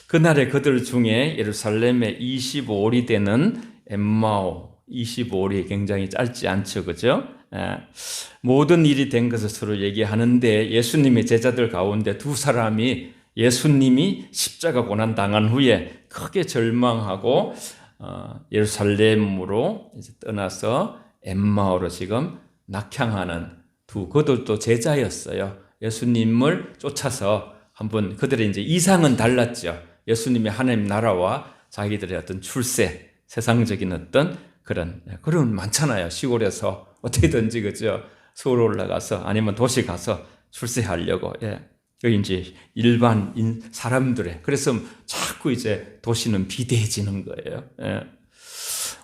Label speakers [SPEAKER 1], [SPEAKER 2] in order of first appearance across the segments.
[SPEAKER 1] 그날에 그들 중에 예루살렘에 25일이 되는 엠마오, 25일이 굉장히 짧지 않죠, 그죠? 모든 일이 된 것을 서로 얘기하는데 예수님의 제자들 가운데 두 사람이 예수님이 십자가 고난 당한 후에 크게 절망하고 예루살렘으로 이제 떠나서 엠마오로 지금 낙향하는 그들도 제자였어요. 예수님을 쫓아서 한번 그들의 이제 이상은 달랐죠. 예수님의 하나님 나라와 자기들의 어떤 출세, 세상적인 어떤 그런 많잖아요. 시골에서 어떻게든지 그죠? 서울 올라가서 아니면 도시 가서 출세하려고. 여기 이제 일반 사람들의 그래서 자꾸 이제 도시는 비대해지는 거예요.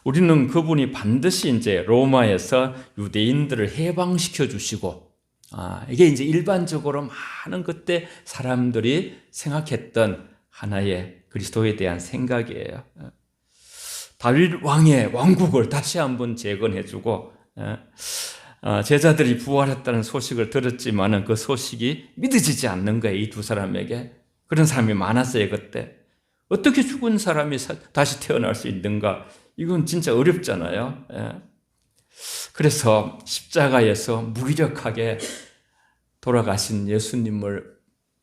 [SPEAKER 1] 우리는 그분이 반드시 이제 로마에서 유대인들을 해방시켜 주시고 이게 이제 일반적으로 많은 그때 사람들이 생각했던 하나의 그리스도에 대한 생각이에요. 다윗 왕의 왕국을 다시 한번 재건해주고 제자들이 부활했다는 소식을 들었지만은 그 소식이 믿어지지 않는 거예요. 이 두 사람에게. 그런 사람이 많았어요. 그때. 어떻게 죽은 사람이 다시 태어날 수 있는가? 이건 진짜 어렵잖아요. 그래서 십자가에서 무기력하게 돌아가신 예수님을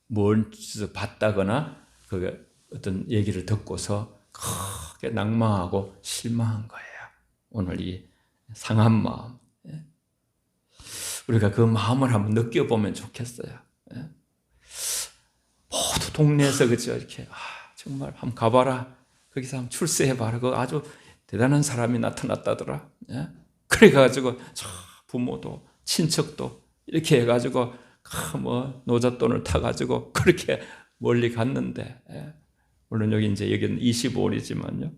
[SPEAKER 1] 멀리서 봤다거나 그 어떤 얘기를 듣고서 크게 낭망하고 실망한 거예요. 오늘 이 상한 마음. 우리가 그 마음을 한번 느껴보면 좋겠어요. 모두 동네에서 그죠? 이렇게 정말 한번 가봐라. 거기서 한번 출세해봐라. 그 아주 대단한 사람이 나타났다더라. 그래가지고 부모도 친척도 이렇게 해가지고 노잣돈을 타가지고 그렇게 멀리 갔는데 물론 여기는 25일이지만요.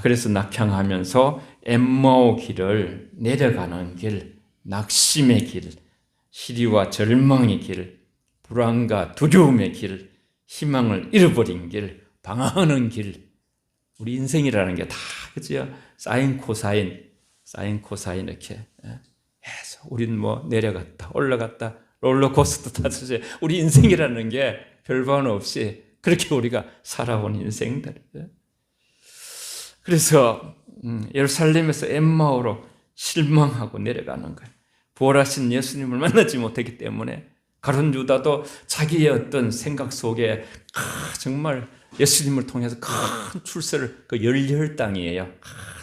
[SPEAKER 1] 그래서 낙향하면서 엠마오 길을 내려가는 길, 낙심의 길, 시리와 절망의 길, 불안과 두려움의 길, 희망을 잃어버린 길, 방황하는 길. 우리 인생이라는 게 다 그죠? 사인 코사인 이렇게 해서 우린 내려갔다 올라갔다 롤러코스터 타듯이 우리 인생이라는 게 별반 없이 그렇게 우리가 살아온 인생들. 그래서 예루살렘에서 엠마오로 실망하고 내려가는 거예요. 부활하신 예수님을 만나지 못했기 때문에 가룟 유다도 자기의 어떤 생각 속에 정말 예수님을 통해서 큰 출세를 그 열혈당이에요.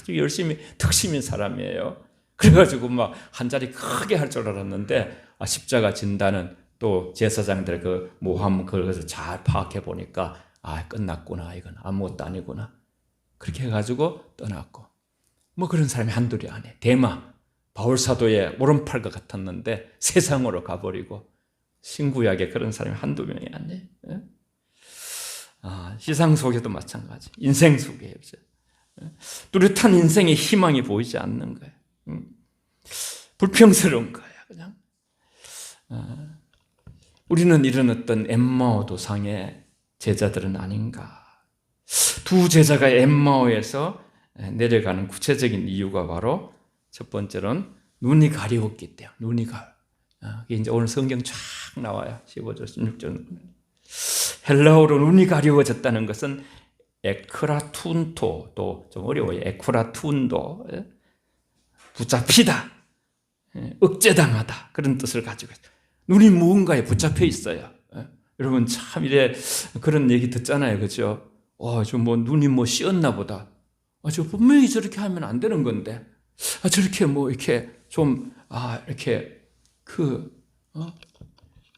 [SPEAKER 1] 아주 열심히 특심인 사람이에요. 그래가지고 한 자리 크게 할 줄 알았는데 십자가 진다는 또 제사장들 그 모함 그것을 잘 파악해 보니까 끝났구나. 이건 아무것도 아니구나. 그렇게 해가지고 떠났고 그런 사람이 한둘이 아니에요. 데마 바울 사도의 오른팔과 같았는데 세상으로 가버리고 신구약에 그런 사람이 한두 명이 아니에요. 시상 속에도 마찬가지. 인생 속에 뚜렷한 인생의 희망이 보이지 않는 거예요. 불평스러운 거예요. 그냥 우리는 이런 어떤 엠마오 도상의 제자들은 아닌가. 두 제자가 엠마오에서 내려가는 구체적인 이유가 바로 첫 번째로는 눈이 가리웠기 때문에 눈이 이게 이제 오늘 성경 쫙 나와요. 15절, 16절. 헬라어로 눈이 가리워졌다는 것은 에크라툰토 또 좀 어려워요. 에크라툰도 붙잡히다, 억제당하다 그런 뜻을 가지고 있어요. 눈이 무언가에 붙잡혀 있어요. 여러분 참 이래 그런 얘기 듣잖아요, 그렇죠? 저 눈이 씌었나 보다. 저 분명히 저렇게 하면 안 되는 건데, 저렇게 이렇게 좀 이렇게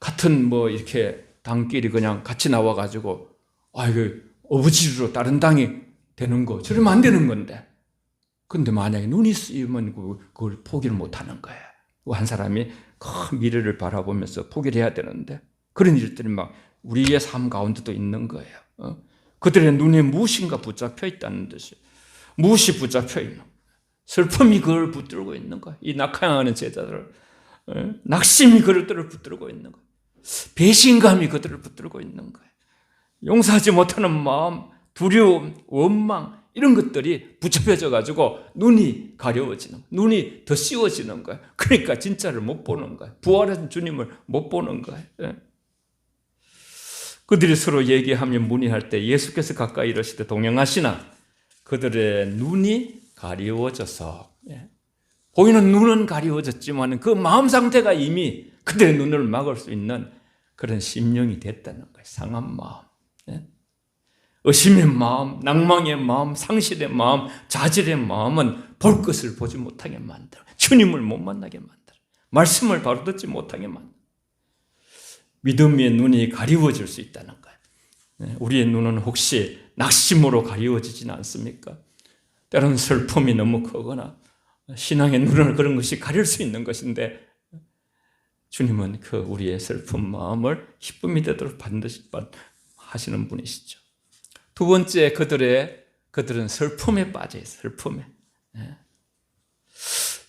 [SPEAKER 1] 같은 이렇게 당끼리 그냥 같이 나와가지고 이거 어부지리로 다른 당이 되는 거 저러면 안 되는 건데. 근데 만약에 눈이 쓰이면 그걸 포기를 못 하는 거예요. 한 사람이 큰 미래를 바라보면서 포기를 해야 되는데 그런 일들이 우리의 삶 가운데도 있는 거예요. 그들의 눈에 무엇인가 붙잡혀 있다는 뜻이에요. 무엇이 붙잡혀 있는 거예요. 슬픔이 그걸 붙들고 있는 거예요. 이 낙향하는 제자들, 낙심이 그들을 붙들고 있는 거예요. 배신감이 그들을 붙들고 있는 거예요. 용서하지 못하는 마음, 두려움, 원망 이런 것들이 붙잡혀져 가지고 눈이 가려워지는 거예요. 눈이 더 씌워지는 거예요. 그러니까 진짜를 못 보는 거예요. 부활한 주님을 못 보는 거예요. 그들이 서로 얘기하며 문의할 때 예수께서 가까이 이르시되 동행하시나 그들의 눈이 가리워져서, 보이는 눈은 가리워졌지만 그 마음 상태가 이미 그들의 눈을 막을 수 있는 그런 심령이 됐다는 거예요. 상한 마음, 의심의 마음, 낭망의 마음, 상실의 마음, 자질의 마음은 볼 것을 보지 못하게 만들어, 주님을 못 만나게 만들어, 말씀을 바로 듣지 못하게 만들어, 믿음의 눈이 가리워질 수 있다는 거예요. 우리의 눈은 혹시 낙심으로 가리워지지는 않습니까? 때로는 슬픔이 너무 크거나 신앙의 눈을 그런 것이 가릴 수 있는 것인데, 주님은 그 우리의 슬픈 마음을 기쁨이 되도록 반드시 하시는 분이시죠. 두 번째, 그들은 슬픔에 빠져 있어요. 슬픔에.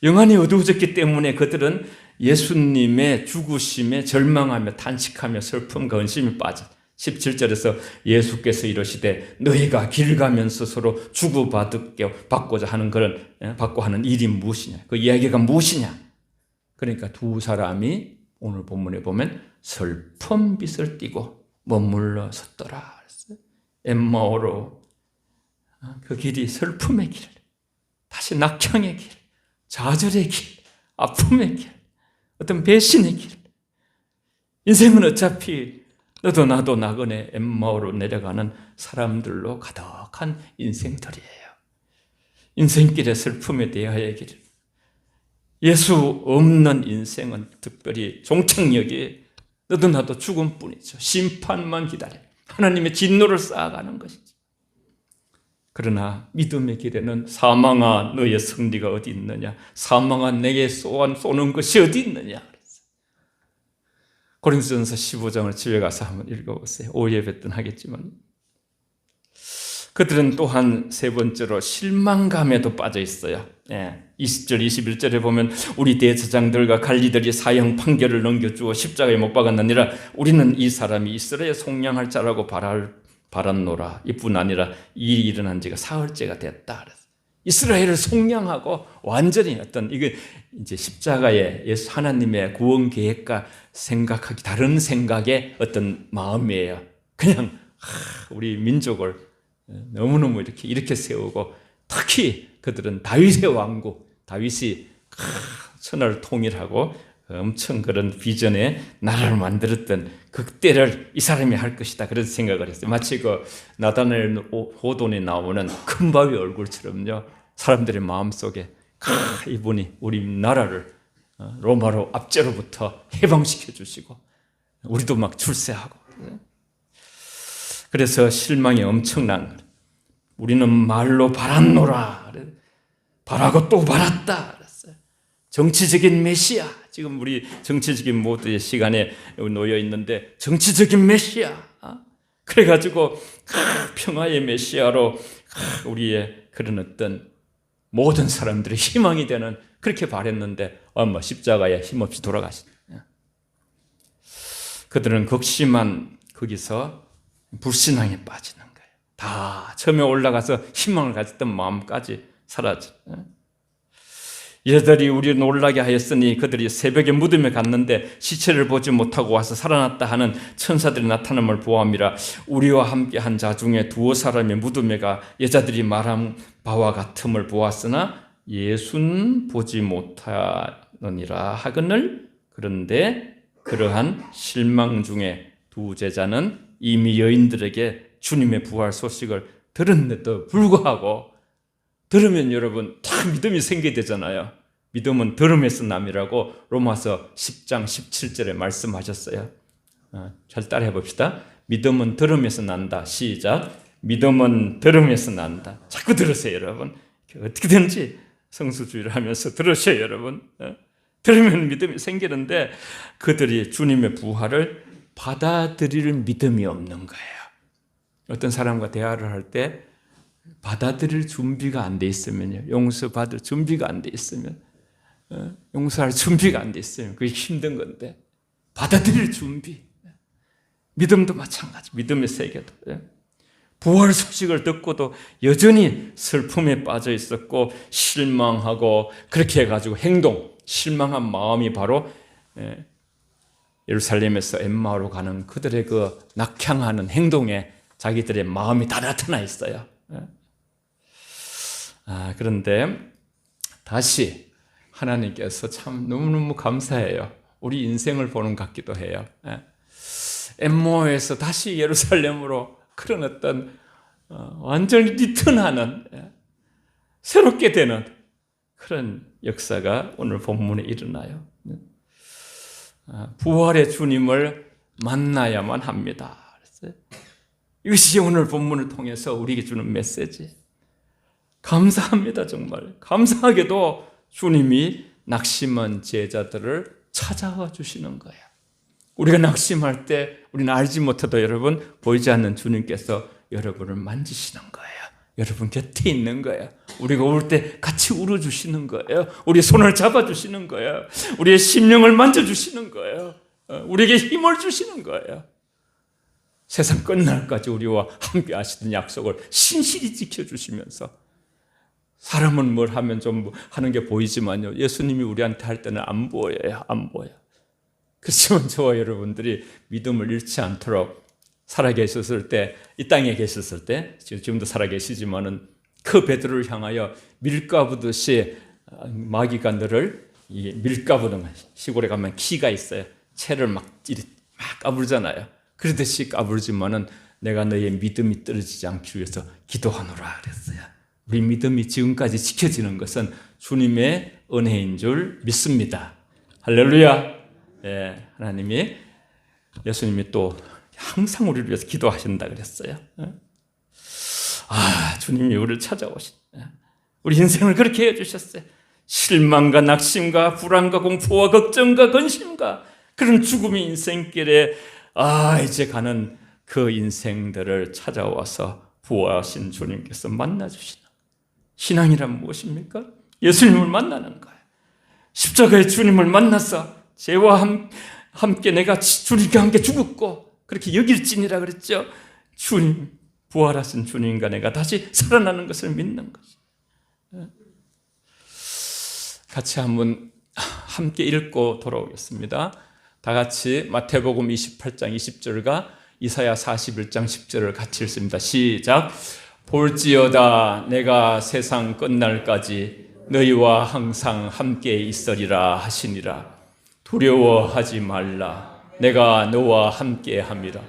[SPEAKER 1] 영안이 어두워졌기 때문에 그들은 예수님의 죽으심에 절망하며 탄식하며 슬픔과 근심이 빠져. 17절에서 예수께서 이러시되 너희가 길 가면서 서로 주고받고자 하는 받고 하는 일이 무엇이냐? 그 이야기가 무엇이냐? 그러니까 두 사람이 오늘 본문에 보면 슬픈 빛을 띠고 머물러 섰더라. 엠마오로, 그 길이 슬픔의 길, 다시 낙향의 길, 좌절의 길, 아픔의 길, 어떤 배신의 길. 인생은 어차피 너도 나도 나그네 엠마오로 내려가는 사람들로 가득한 인생들이에요. 인생길의 슬픔에 대하여의 길. 예수 없는 인생은 특별히 종착역이 너도 나도 죽음뿐이죠. 심판만 기다려 하나님의 진노를 쌓아가는 것이죠. 그러나 믿음의 길에는 사망아 너의 승리가 어디 있느냐, 사망아 내게 쏘는 것이 어디 있느냐. 고린도전서 15장을 집에 가서 한번 읽어보세요. 오예배 때는 하겠지만, 그들은 또한 세 번째로 실망감에도 빠져 있어요. 20절, 21절에 보면 우리 대제사장들과 관리들이 사형 판결을 넘겨주어 십자가에 못 박았느니라. 우리는 이 사람이 이스라엘 속량할 자라고 바랐노라. 이뿐 아니라 이 일이 일어난 지가 사흘째가 됐다. 이스라엘을 속량하고 완전히 이게 이제 십자가의 예수 하나님의 구원 계획과 생각하기 다른 생각의 어떤 마음이에요. 그냥 우리 민족을 너무너무 이렇게 세우고, 특히 그들은 다윗의 왕국, 다윗이 천하를 통일하고 엄청 그런 비전의 나라를 만들었던 그때를 이 사람이 할 것이다, 그런 생각을 했어요. 마치 그 나다나엘 호돈에 나오는 큰 바위 얼굴처럼요, 사람들의 마음속에 이분이 우리 나라를 로마로 압제로부터 해방시켜 주시고 우리도 막 출세하고. 그래서 실망이 엄청난 거예요. 우리는 말로 바랐노라. 바라고 또 바랐다. 정치적인 메시아. 지금 우리 정치적인 모두의 시간에 놓여 있는데 정치적인 메시아. 그래가지고 평화의 메시아로 우리의 그런 어떤 모든 사람들의 희망이 되는, 그렇게 바랬는데 십자가에 힘없이 돌아가신. 그들은 극심한 거기서 불신앙에 빠지는 거예요. 다 처음에 올라가서 희망을 가졌던 마음까지 사라져. 이들이 우리를 놀라게 하였으니 그들이 새벽에 무덤에 갔는데 시체를 보지 못하고 와서 살아났다 하는 천사들이 나타남을 보함이라. 우리와 함께한 자 중에 두어 사람의 무덤에 가 여자들이 말한 바와 같음을 보았으나 예수는 보지 못하느니라 하거늘. 그런데 그러한 실망 중에 두 제자는 이미 여인들에게 주님의 부활 소식을 들었는데도 불구하고, 들으면 여러분 다 믿음이 생기게 되잖아요. 믿음은 들음에서 남이라고 로마서 10장 17절에 말씀하셨어요. 잘 따라해 봅시다. 믿음은 들음에서 난다. 시작. 믿음은 들음에서 난다. 자꾸 들으세요, 여러분. 어떻게든지 성수주의를 하면서 들으세요, 여러분. 들으면 믿음이 생기는데 그들이 주님의 부활을 받아들일 믿음이 없는 거예요. 어떤 사람과 대화를 할 때 받아들일 준비가 안 돼 있으면요, 용서받을 준비가 안 돼 있으면, 용서할 준비가 안 돼 있으면 그게 힘든 건데, 받아들일 준비. 믿음도 마찬가지. 믿음의 세계도 부활 소식을 듣고도 여전히 슬픔에 빠져 있었고 실망하고, 그렇게 해가지고 실망한 마음이 바로 예루살렘에서 엠마오로 가는 그들의 그 낙향하는 행동에 자기들의 마음이 다 나타나 있어요. 그런데 다시 하나님께서 참 너무너무 감사해요. 우리 인생을 보는 것 같기도 해요. 엠마오에서 다시 예루살렘으로 그런 어떤 완전히 리턴하는, 새롭게 되는 그런 역사가 오늘 본문에 일어나요. 부활의 주님을 만나야만 합니다. 이것이 오늘 본문을 통해서 우리에게 주는 메시지. 감사합니다. 정말 감사하게도 주님이 낙심한 제자들을 찾아와 주시는 거예요. 우리가 낙심할 때 우리는 알지 못해도 여러분, 보이지 않는 주님께서 여러분을 만지시는 거예요. 여러분 곁에 있는 거예요. 우리가 울 때 같이 울어주시는 거예요. 우리 손을 잡아주시는 거예요. 우리의 심령을 만져주시는 거예요. 우리에게 힘을 주시는 거예요. 세상 끝날까지 우리와 함께 하시던 약속을 신실히 지켜주시면서, 사람은 뭘 하면 좀 하는 게 보이지만요, 예수님이 우리한테 할 때는 안 보여요. 안 보여. 그렇지만 저와 여러분들이 믿음을 잃지 않도록 살아계셨을 때, 이 땅에 계셨을 때, 지금도 살아계시지만은 그 베드로를 향하여 밀가부듯이 마귀가 너를, 이 밀가부는 시골에 가면 키가 있어요. 채를 막 까불잖아요. 그러듯이 까불지만은 내가 너의 믿음이 떨어지지 않기 위해서 기도하노라 그랬어요. 우리 믿음이 지금까지 지켜지는 것은 주님의 은혜인 줄 믿습니다. 할렐루야. 네, 하나님이, 예수님이 또 항상 우리를 위해서 기도하신다 그랬어요. 주님이 우리를 찾아오신, 우리 인생을 그렇게 해주셨어요. 실망과 낙심과 불안과 공포와 걱정과 근심과 그런 죽음의 인생길에 이제 가는 그 인생들을 찾아와서 부활하신 주님께서 만나주시는, 신앙이란 무엇입니까? 예수님을 만나는 거예요. 십자가의 주님을 만나서 죄와 함께 내가 주님과 함께 죽었고 그렇게 여길지니라 그랬죠. 주님, 부활하신 주님과 내가 다시 살아나는 것을 믿는 것이. 같이 한번 함께 읽고 돌아오겠습니다. 다 같이 마태복음 28장 20절과 이사야 41장 10절을 같이 읽습니다. 시작. 볼지어다 내가 세상 끝날까지 너희와 항상 함께 있으리라 하시니라. 두려워하지 말라. 내가 너와 함께 함이라.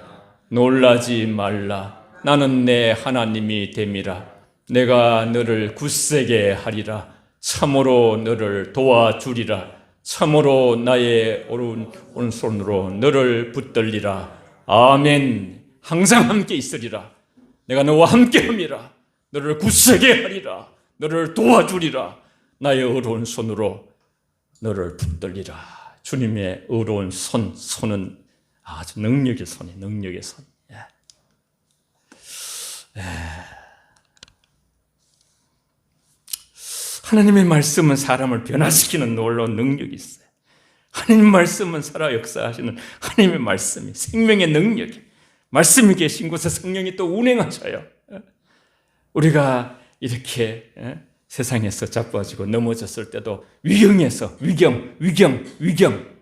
[SPEAKER 1] 놀라지 말라. 나는 내 하나님이 됨이라. 내가 너를 굳세게 하리라. 참으로 너를 도와주리라. 참으로 나의 오른손으로 너를 붙들리라. 아멘. 항상 함께 있으리라. 내가 너와 함께 함이라. 너를 굳세게 하리라. 너를 도와주리라. 나의 오른손으로 너를 붙들리라. 주님의 의로운 손은 아주 능력의 손이, 능력의 손. 하나님의 말씀은 사람을 변화시키는 놀라운 능력이 있어요. 하나님의 말씀은 살아 역사하시는 하나님의 말씀이, 생명의 능력이, 말씀이 계신 곳에 성령이 또 운행하셔요. 우리가 이렇게 세상에서 자빠지고 넘어졌을 때도 위경,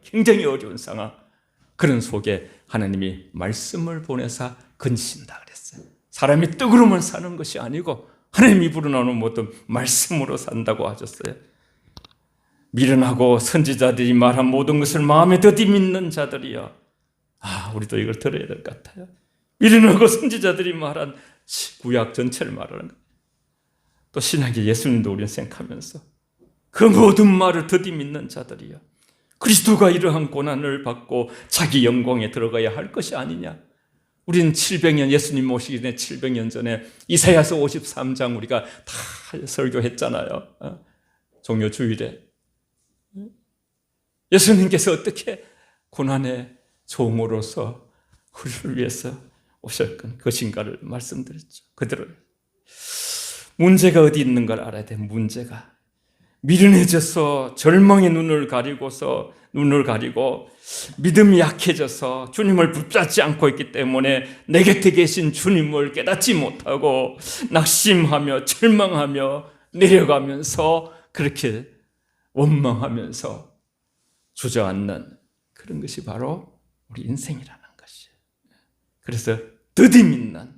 [SPEAKER 1] 굉장히 어려운 상황, 그런 속에 하나님이 말씀을 보내사 건지신다 그랬어요. 사람이 떡으로만 사는 것이 아니고 하나님이 불어나오는 모든 말씀으로 산다고 하셨어요. 미련하고 선지자들이 말한 모든 것을 마음에 더디 믿는 자들이여. 우리도 이걸 들어야 될 것 같아요. 미련하고 선지자들이 말한 구약 전체를 말하는 거예요. 또 신약의 예수님도 우리는 생각하면서 그 모든 말을 더디 믿는 자들이여. 그리스도가 이러한 고난을 받고 자기 영광에 들어가야 할 것이 아니냐. 우리는 700년, 예수님 오시기 전에 700년 전에 이사야서 53장 우리가 다 설교했잖아요. 종료 주일에. 예수님께서 어떻게 고난의 종으로서 우리를 위해서 오셨건 것인가를 말씀드렸죠. 그대로. 문제가 어디 있는 걸 알아야 돼. 문제가 미련해져서 절망의 눈을 가리고 믿음이 약해져서 주님을 붙잡지 않고 있기 때문에 내 곁에 계신 주님을 깨닫지 못하고 낙심하며 절망하며 내려가면서 그렇게 원망하면서 주저앉는 그런 것이 바로 우리 인생이라는 것이. 그래서 더디 믿는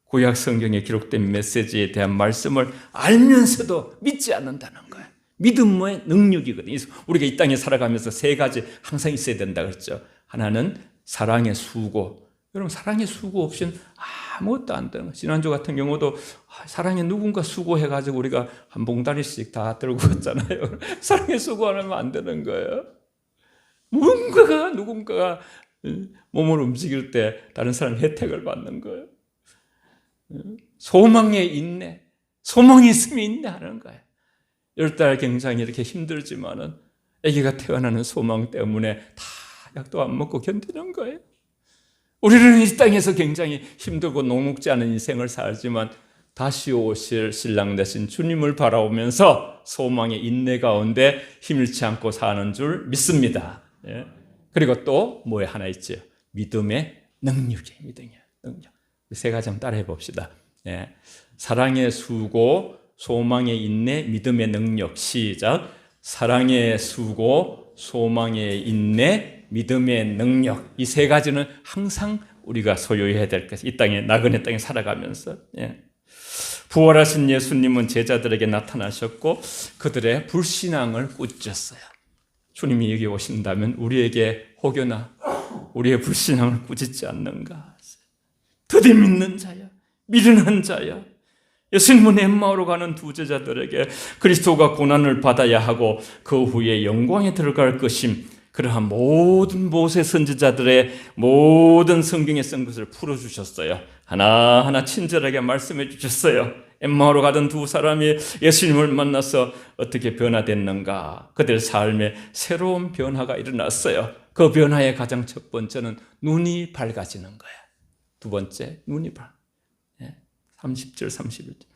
[SPEAKER 1] 구약 성경에 기록된 메시지에 대한 말씀을 알면서도 믿지 않는다는 거예요. 믿음의 능력이거든요. 우리가 이 땅에 살아가면서 세 가지 항상 있어야 된다 그랬죠. 하나는 사랑의 수고. 여러분, 사랑의 수고 없이는 아무것도 안 되는 거예요. 지난주 같은 경우도 사랑에 누군가 수고해가지고 우리가 한 봉다리씩 다 들고 갔잖아요. 사랑의 수고 안 하면 안 되는 거예요. 누군가가 몸을 움직일 때 다른 사람 혜택을 받는 거예요. 소망에 인내, 소망이 있으면 인내하는 거예요. 10달 굉장히 이렇게 힘들지만은 아기가 태어나는 소망 때문에 다 약도 안 먹고 견디는 거예요. 우리는 이 땅에서 굉장히 힘들고 녹록지 않은 인생을 살지만 다시 오실 신랑 되신 주님을 바라보면서 소망의 인내 가운데 힘잃지 않고 사는 줄 믿습니다. 예. 그리고 또 뭐에 하나 있죠? 믿음의 능력이에요. 믿음의 능력. 세 가지 한번 따라해 봅시다. 예. 사랑의 수고, 소망의 인내, 믿음의 능력. 시작. 사랑의 수고, 소망의 인내, 믿음의 능력. 이 세 가지는 항상 우리가 소유해야 될 것이 이 땅에, 나그네 땅에 살아가면서. 예. 부활하신 예수님은 제자들에게 나타나셨고 그들의 불신앙을 꾸짖었어요. 주님이 여기 오신다면 우리에게 혹여나 우리의 불신앙을 꾸짖지 않는가? 더디 믿는 자야, 미련한 자야. 예수님은 엠마오로 가는 두 제자들에게 그리스도가 고난을 받아야 하고 그 후에 영광에 들어갈 것임, 그러한 모든 모세 선지자들의 모든 성경에 쓴 것을 풀어주셨어요. 하나하나 친절하게 말씀해 주셨어요. 엠마오로 가던 두 사람이 예수님을 만나서 어떻게 변화됐는가? 그들 삶에 새로운 변화가 일어났어요. 그 변화의 가장 첫 번째는 눈이 밝아지는 거예요. 두 번째, 눈이 30절, 31절.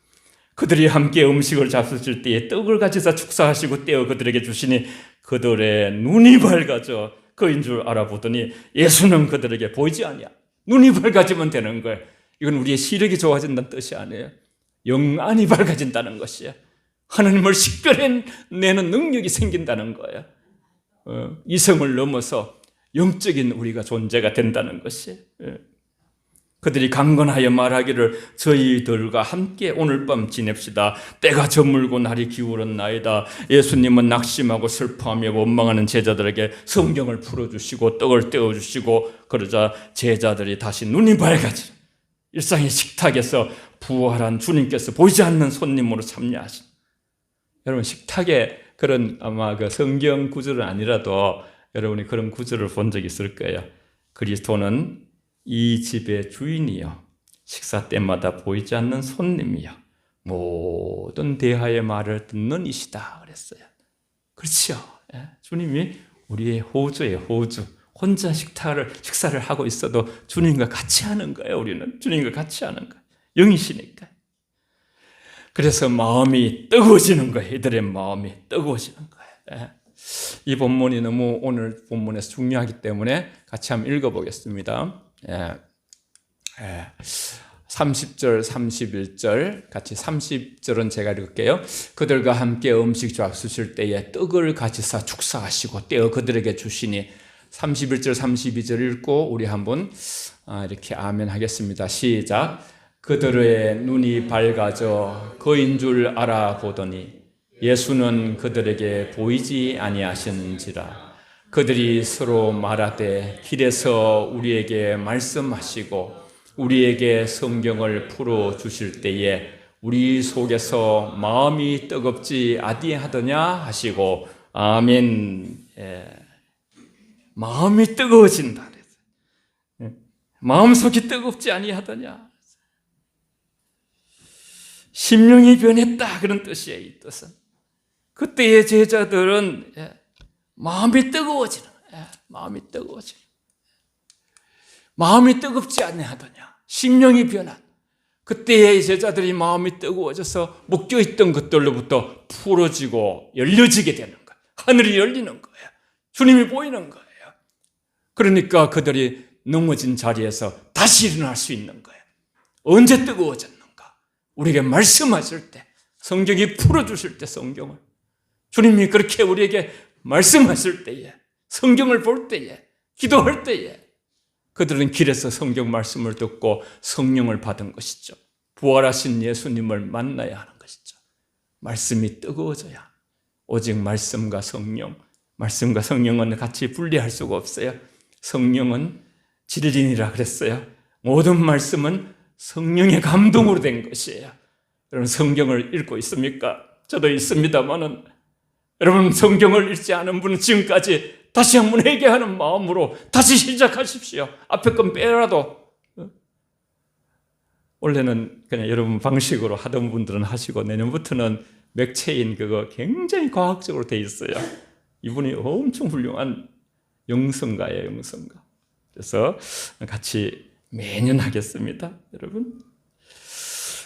[SPEAKER 1] 그들이 함께 음식을 잡수실 때에 떡을 가지사 축사하시고 떼어 그들에게 주시니 그들의 눈이 밝아져 그인 줄 알아보더니 예수는 그들에게 보이지 아니야. 눈이 밝아지면 되는 거예요. 이건 우리의 시력이 좋아진다는 뜻이 아니에요. 영안이 밝아진다는 것이에요. 하나님을 식별해내는 능력이 생긴다는 거예요. 이성을 넘어서 영적인 우리가 존재가 된다는 것이에요. 그들이 강건하여 말하기를 저희들과 함께 오늘 밤 지냅시다. 때가 저물고 날이 기울었나이다. 예수님은 낙심하고 슬퍼하며 원망하는 제자들에게 성경을 풀어주시고 떡을 떼어주시고 그러자 제자들이 다시 눈이 밝아지는 일상의 식탁에서 부활한 주님께서 보이지 않는 손님으로 참여하신. 여러분, 식탁에 그런 아마 그 성경 구절은 아니라도 여러분이 그런 구절을 본 적이 있을 거예요. 그리스도는 이 집의 주인이요, 식사 때마다 보이지 않는 손님이요, 모든 대하의 말을 듣는 이시다 그랬어요. 그렇죠. 주님이 우리의 호주예요. 호주. 혼자 식사를 하고 있어도 주님과 같이 하는 거예요. 우리는 주님과 같이 하는 거예요. 영이시니까. 그래서 마음이 뜨거워지는 거예요. 이들의 마음이 뜨거워지는 거예요. 이 본문이 너무 오늘 본문에서 중요하기 때문에 같이 한번 읽어보겠습니다. 30절, 31절 같이 30절은 제가 읽을게요. 그들과 함께 음식 잡수실 때에 떡을 가지사 축사하시고 떼어 그들에게 주시니 31절, 32절 읽고 우리 한번 이렇게 아멘 하겠습니다. 시작. 그들의 눈이 밝아져 그인 줄 알아보더니 예수는 그들에게 보이지 아니하셨는지라. 그들이 서로 말하되 길에서 우리에게 말씀하시고 우리에게 성경을 풀어주실 때에 우리 속에서 마음이 뜨겁지 아니하더냐 하시고 아멘. 마음이 뜨거워진다. 마음속이 뜨겁지 아니하더냐. 심령이 변했다 그런 뜻이에요. 이 뜻은 그때의 제자들은 마음이 뜨거워지는 거예요. 마음이 뜨거워지는 마음이 뜨겁지 아니하더냐. 심령이 변한 그때의 제자들이 마음이 뜨거워져서 묶여있던 것들로부터 풀어지고 열려지게 되는 거예요. 하늘이 열리는 거예요. 주님이 보이는 거예요. 그러니까 그들이 넘어진 자리에서 다시 일어날 수 있는 거예요. 언제 뜨거워졌는가? 우리에게 말씀하실 때, 성경이 풀어주실 때 성경을 주님이 그렇게 우리에게 말씀하실 때에 성경을 볼 때에, 기도할 때에 그들은 길에서 성경 말씀을 듣고 성령을 받은 것이죠. 부활하신 예수님을 만나야 하는 것이죠. 말씀이 뜨거워져야, 오직 말씀과 성령은 같이 분리할 수가 없어요. 성령은 진리니라 그랬어요. 모든 말씀은 성령의 감동으로 된 것이에요. 여러분 성경을 읽고 있습니까? 저도 있습니다만은 여러분 성경을 읽지 않은 분은 지금까지 다시 한번 회개하는 마음으로 다시 시작하십시오. 앞에 건 빼라도. 원래는 그냥 여러분 방식으로 하던 분들은 하시고 내년부터는 맥체인 그거 굉장히 과학적으로 돼 있어요. 이분이 엄청 훌륭한 영성가예요, 영성가. 그래서 같이 매년 하겠습니다, 여러분.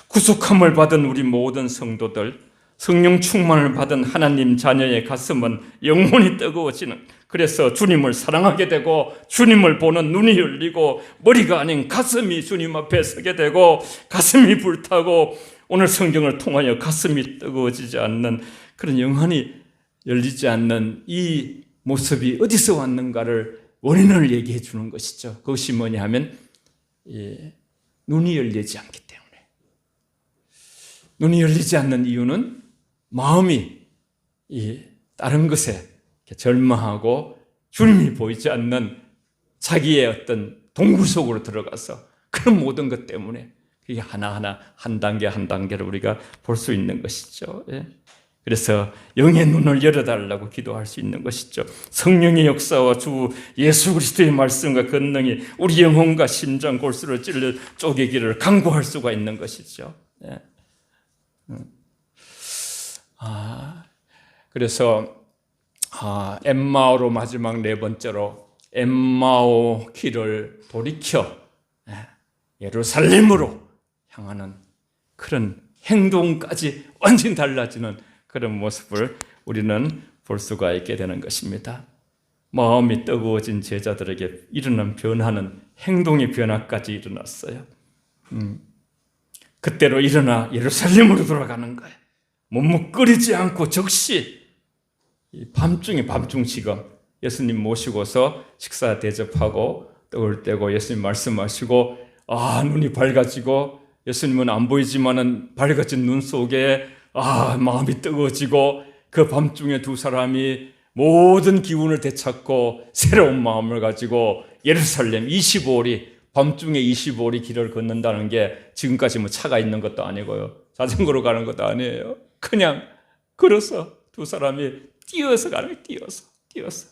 [SPEAKER 1] 구속함을 받은 우리 모든 성도들, 성령 충만을 받은 하나님 자녀의 가슴은 영원히 뜨거워지는, 그래서 주님을 사랑하게 되고 주님을 보는 눈이 열리고 머리가 아닌 가슴이 주님 앞에 서게 되고 가슴이 불타고 오늘 성경을 통하여 가슴이 뜨거워지지 않는 그런 영혼이 열리지 않는 이 모습이 어디서 왔는가를 원인을 얘기해 주는 것이죠. 그것이 뭐냐 하면 눈이 열리지 않기 때문에. 눈이 열리지 않는 이유는 마음이 다른 것에 절망하고 주님이 보이지 않는 자기의 어떤 동굴 속으로 들어가서 그런 모든 것 때문에 그게 하나하나 한 단계 한 단계를 우리가 볼 수 있는 것이죠. 그래서 영의 눈을 열어달라고 기도할 수 있는 것이죠. 성령의 역사와 주 예수 그리스도의 말씀과 권능이 우리 영혼과 심장 골수를 찔러 쪼개기를 강구할 수가 있는 것이죠. 그래서 엠마오로 마지막 네 번째로 엠마오 길을 돌이켜 예루살렘으로 향하는 그런 행동까지 완전히 달라지는 그런 모습을 우리는 볼 수가 있게 되는 것입니다. 마음이 뜨거워진 제자들에게 일어난 변화는 행동의 변화까지 일어났어요. 그때로 일어나 예루살렘으로 돌아가는 거예요. 머뭇거리지 않고 즉시 밤중에 밤중지금 예수님 모시고서 식사 대접하고 떡을 떼고 예수님 말씀하시고 눈이 밝아지고 예수님은 안 보이지만은 밝아진 눈 속에 마음이 뜨거워지고 그 밤중에 두 사람이 모든 기운을 되찾고 새로운 마음을 가지고 예루살렘 25里, 밤중에 25里 길을 걷는다는 게 지금까지 뭐 차가 있는 것도 아니고요. 자전거로 가는 것도 아니에요. 그냥 걸어서 두 사람이 뛰어서 가는 거예요. 뛰어서.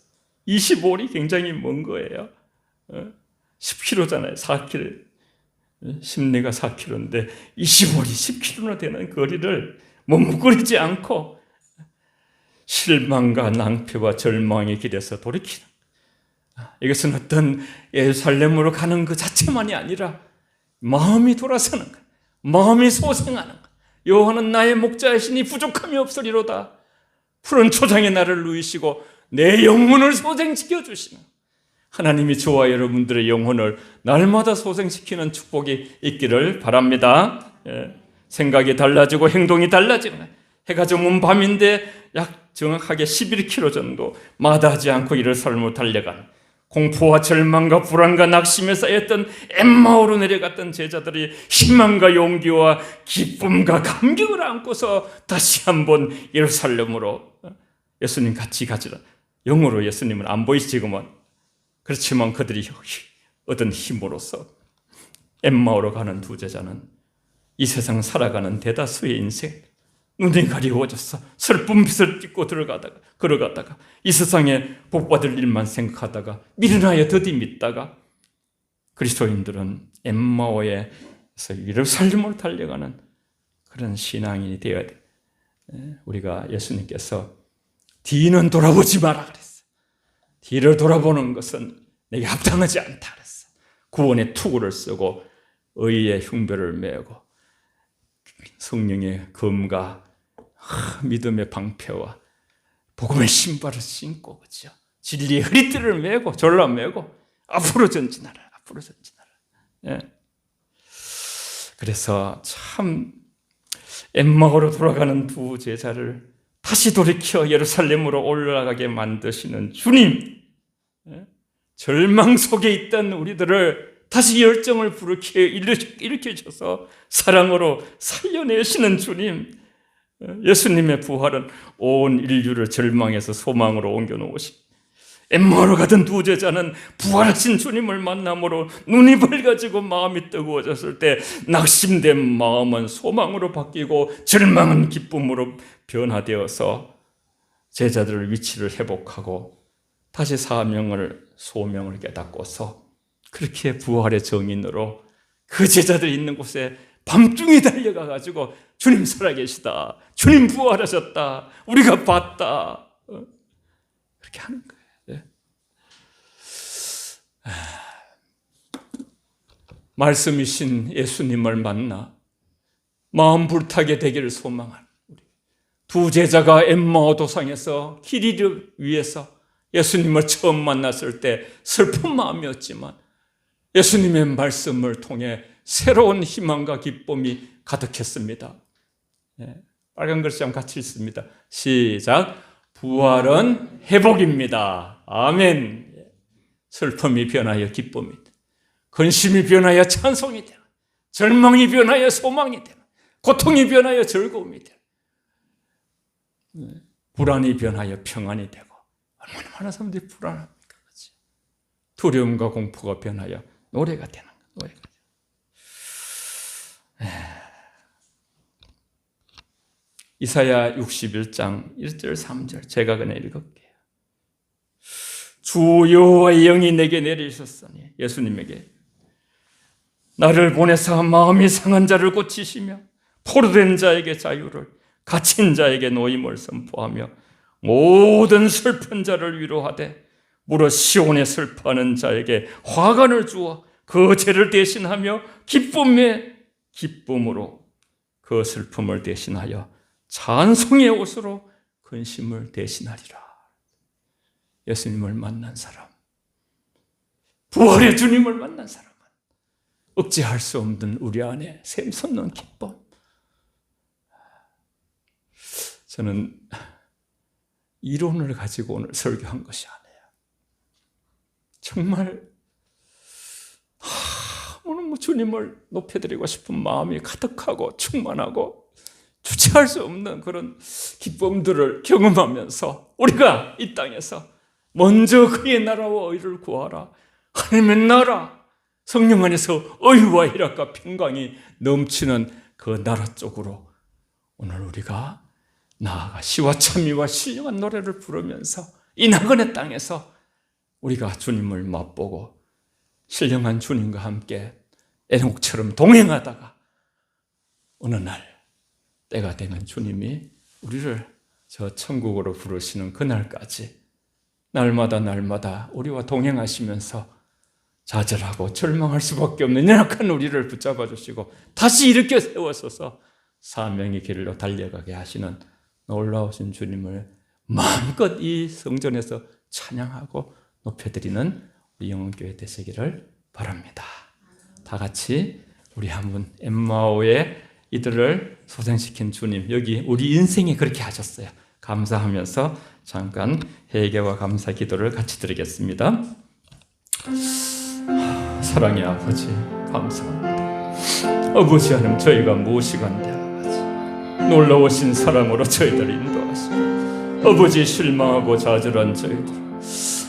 [SPEAKER 1] 25里 굉장히 먼 거예요. 10km잖아요. 4km. 심리가 4km인데 25里, 10km나 되는 거리를 머뭇거리지 않고 실망과 낭패와 절망의 길에서 돌이키는, 이것은 어떤 예루살렘으로 가는 그 자체만이 아니라 마음이 돌아서는 것, 마음이 소생하는 것. 여호와는 나의 목자이시니 부족함이 없으리로다. 푸른 초장에 나를 누이시고 내 영혼을 소생시켜 주시는, 하나님이 저와 여러분들의 영혼을 날마다 소생시키는 축복이 있기를 바랍니다. 생각이 달라지고 행동이 달라지는 거예요. 해가 저문 밤인데 약 정확하게 11km 정도 마다하지 않고 이를 삶을 달려가는, 공포와 절망과 불안과 낙심에 쌓였던 엠마오로 내려갔던 제자들이 희망과 용기와 기쁨과 감격을 안고서 다시 한번 예루살렘으로 예수님 같이 가지라. 영으로 예수님은 안 보이지 지금은. 그렇지만 그들이 얻은 힘으로써 엠마오로 가는 두 제자는 이 세상 살아가는 대다수의 인생, 눈이 가리워져서 슬픈 빛을 띠고 걸어가다가 이 세상에 복받을 일만 생각하다가 미련하여 더디 믿다가, 그리스도인들은 엠마오에서 예루살렘으로 달려가는 그런 신앙인이 되어야 돼. 우리가 예수님께서 뒤는 돌아보지 마라 그랬어요. 뒤를 돌아보는 것은 내게 합당하지 않다 그랬어요. 구원의 투구를 쓰고 의의 흉배를 메고 성령의 검과 믿음의 방패와 복음의 신발을 신고, 그렇죠? 진리의 허리띠를 메고 졸라 메고 앞으로 전진하라. 예. 그래서 참 엠마오로 돌아가는 두 제자를 다시 돌이켜 예루살렘으로 올라가게 만드시는 주님, 절망 속에 있던 우리들을 다시 열정을 일으켜줘서 사랑으로 살려내시는 주님, 예수님의 부활은 온 인류를 절망에서 소망으로 옮겨놓으시. 엠마오로 가던 두 제자는 부활하신 주님을 만남으로 눈이 밝아지고 마음이 뜨거워졌을 때 낙심된 마음은 소망으로 바뀌고 절망은 기쁨으로 변화되어서 제자들의 위치를 회복하고 다시 소명을 깨닫고서 그렇게 부활의 정인으로 그 제자들이 있는 곳에 밤중에 달려가가지고 주님 살아계시다, 주님 부활하셨다, 우리가 봤다, 그렇게 하는 거예요. 말씀이신 예수님을 만나 마음 불타게 되기를 소망하는 우리 두 제자가 엠마오 도상에서 길이를 위해서 예수님을 처음 만났을 때 슬픈 마음이었지만 예수님의 말씀을 통해 새로운 희망과 기쁨이 가득했습니다. 빨간 글씨랑 같이 읽습니다. 시작. 부활은 회복입니다. 아멘. 슬픔이 변하여 기쁨이 되고, 근심이 변하여 찬송이 되고, 절망이 변하여 소망이 되고, 고통이 변하여 즐거움이 되고, 불안이 변하여 평안이 되고. 얼마나 많은 사람들이 불안합니까? 그렇지? 두려움과 공포가 변하여 노래가 되는 거예요. 이사야 61장 1절 3절 제가 그냥 읽을게요. 주 여호와의 영이 내게 내리셨으니, 예수님에게 나를 보내사 마음이 상한 자를 고치시며 포로된 자에게 자유를, 갇힌 자에게 노임을 선포하며 모든 슬픈 자를 위로하되 무릇 시온에 슬퍼하는 자에게 화관을 주어 그 죄를 대신하며 기쁨으로 그 슬픔을 대신하여 찬송의 옷으로 근심을 대신하리라. 예수님을 만난 사람, 부활의 주님을 만난 사람은 억제할 수 없는 우리 안에 샘솟는 기쁨. 저는 이론을 가지고 오늘 설교한 것이 아니에요. 정말 너무 주님을 높여드리고 싶은 마음이 가득하고 충만하고 주체할 수 없는 그런 기쁨들을 경험하면서 우리가 이 땅에서 먼저 그의 나라와 의를 구하라. 하나님의 나라, 성령 안에서 의와 희락과 평강이 넘치는 그 나라 쪽으로 오늘 우리가 나아가 시와 참미와 신령한 노래를 부르면서 이 나그네 땅에서 우리가 주님을 맛보고 신령한 주님과 함께 에녹처럼 동행하다가 어느 날 때가 되면 주님이 우리를 저 천국으로 부르시는 그날까지 날마다 우리와 동행하시면서 좌절하고 절망할 수밖에 없는 연약한 우리를 붙잡아 주시고 다시 일으켜 세워서서 사명의 길로 달려가게 하시는 놀라우신 주님을 마음껏 이 성전에서 찬양하고 높여드리는 우리 영혼교회 되시기를 바랍니다. 다 같이 우리 한번 엠마오의 이들을 소생시킨 주님, 여기 우리 인생에 그렇게 하셨어요. 감사하면서 잠깐 회개와 감사 기도를 같이 드리겠습니다. 사랑의 아버지, 감사합니다. 아버지 하나님, 저희가 무엇이간데 아버지 놀라우신 사랑으로 저희들 인도하시고, 아버지 실망하고 좌절한 저희들,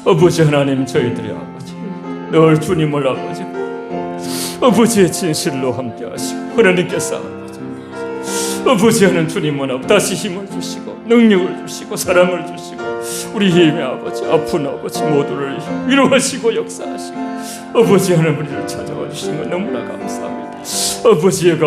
[SPEAKER 1] 아버지 하나님, 저희들이 아버지 늘 주님을 아버지의 진실로 함께 하시고, 하나님께서 아버지 하는 주님은 다시 힘을 주시고 능력을 주시고 사랑을 주시고 우리 힘의 아버지, 아픈 아버지 모두를 위로하시고 역사하시고 아버지 하는 우리를 찾아와 주신 것 너무나 감사합니다. 아버지의